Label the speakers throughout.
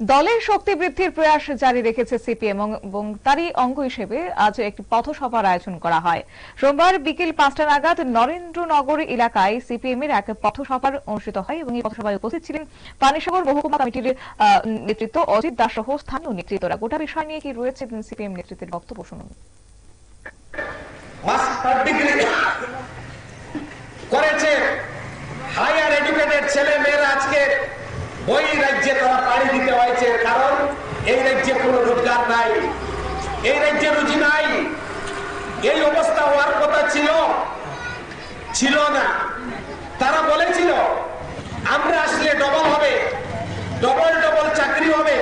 Speaker 1: দলের শক্তি বৃদ্ধির প্রয়াস জারি রেখেছে সিপিএম এবং তারই অঙ্গ হিসেবে আজ একটি পথসভার আয়োজন করা হয়। সোমবার বিকেল 5টা নাগাদ নরেন্দ্রনগর এলাকায় সিপিএম এর এক পথসভার অনুষ্ঠিত হয় এবং এই পথসভায় উপস্থিত ছিলেন পানিসাগর মহকুমা কমিটির নেতৃত্ব অজিত দাস সহ স্থানীয় নেতৃত্বরা। গোটা বিষয় নিয়ে কি রয়েছে সিপিএম নেতৃত্বের বক্তব্য শুনুন।
Speaker 2: করেছে হায়ার এডুকেটেড ছেলে মেয়েরা আজকে ওই রাজ্যে তারা পাড়ি দিতে হয়েছে, কারণ এই রাজ্যে কোনো রোজগার নাই, এই রাজ্যে রুজি নাই। এই অবস্থা হওয়ার কথা ছিল না। তারা বলেছিল আমরা আসলে ডবল হবে, ডবল চাকরি হবে।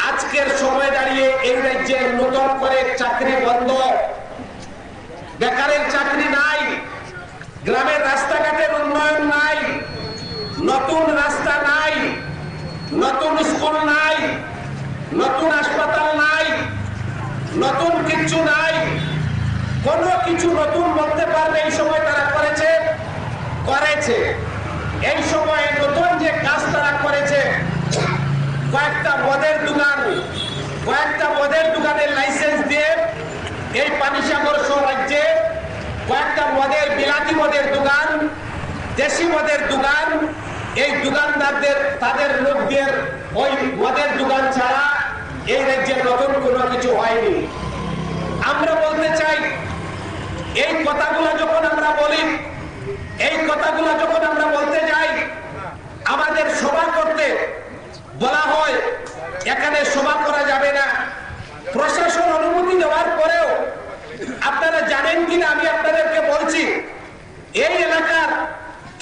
Speaker 2: আজকের সময় দাঁড়িয়ে এই রাজ্যে নতুন করে চাকরি বন্ধ, বেকারের চাকরি নাই, গ্রামের রাস্তাঘাটের উন্নয়ন নাই, নতুন রাস্তা নাই, নতুন স্কুল নাই, নতুন হাসপাতাল নাই, নতুন কিছু নাই। কোনো কিছু নতুন বলতে পারবে এই সময় তারা করেছে। এই সময় নতুন যে কাজ তারা করেছে, কয়েকটা মদের দোকানের লাইসেন্স দিয়ে এই পানিসাগর রাজ্যে কয়েকটা বিলাতি মদের দোকান, দেশি মদের দোকান, এই দোকানদারদের তাদের লোকদের ওই মদের দোকান ছাড়া এই রাজ্যে নতুন কোনো কিছু হয়নি। আমরা বলতে চাই, এই কথাগুলো যখন আমরা বলি, এই কথাগুলো যখন আমরা বলতে যাই, আমাদের সভা করতে বলা হয় এখানে সভা করা যাবে না। প্রশাসন অনুমতি দেওয়ার পরেও আপনারা জানেন কিনা আমি আপনাদেরকে বলছি, এই এলাকার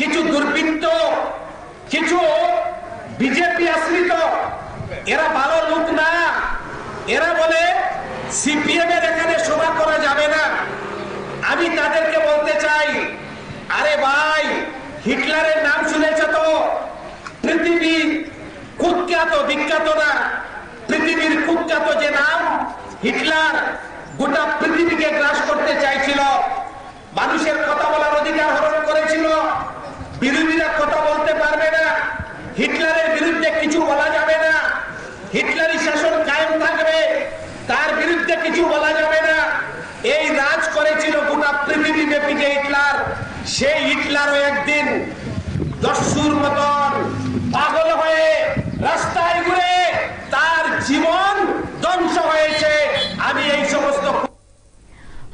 Speaker 2: কিছু দুর্বৃত্ত, কিছু বিজেপি আশ্রিত, এরা ভালো লোক না। এরা বলে সিপিএম এর এখানে সভা করা যাবে না। আমি তাদেরকে বলতে চাই, আরে ভাই, হিটলারের নাম শুনেছ তো? পৃথিবীর বিখ্যাত না, পৃথিবীর কুখ্যাত যে নাম হিটলার, গোটা পৃথিবীকে গ্রাস করতে চাইছিল, মানুষের কথা বলার অধিকার হরণ করেছিল। বিরোধীরা কথা বলতে পারবে না, হিটলারের বিরুদ্ধে কিছু বলা যাবে না, হিটলারি শাসন কায়েম থাকবে, তার বিরুদ্ধে কিছু বলা যাবে না। এই রাজ করেছিল গোটা পৃথিবী ব্যাপী যে হিটলার, সেই হিটলারও একদিন দস্যুর মতন পাগল হয়ে রাস্তায় ঘুরে তার জীবন ধ্বংস হয়েছে। আমি এই সমস্ত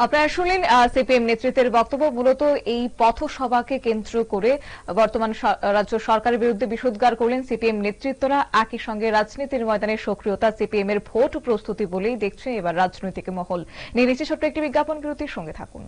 Speaker 1: আপনারা শুনলেন সিপিএম নেতৃত্বের বক্তব্য। মূলত এই পথসভাকে কেন্দ্র করে বর্তমান রাজ্য সরকারের বিরুদ্ধে বিষোদ্গার করলেন সিপিএম নেতৃত্বরা। একই সঙ্গে রাজনীতির ময়দানে সক্রিয়তা সিপিএম এর ভোট প্রস্তুতি বলেই দেখছে এবার রাজনৈতিক মহল। নিয়ে নিচ্ছে ছোট্ট একটি বিজ্ঞাপন বিরতির সঙ্গে থাকুন।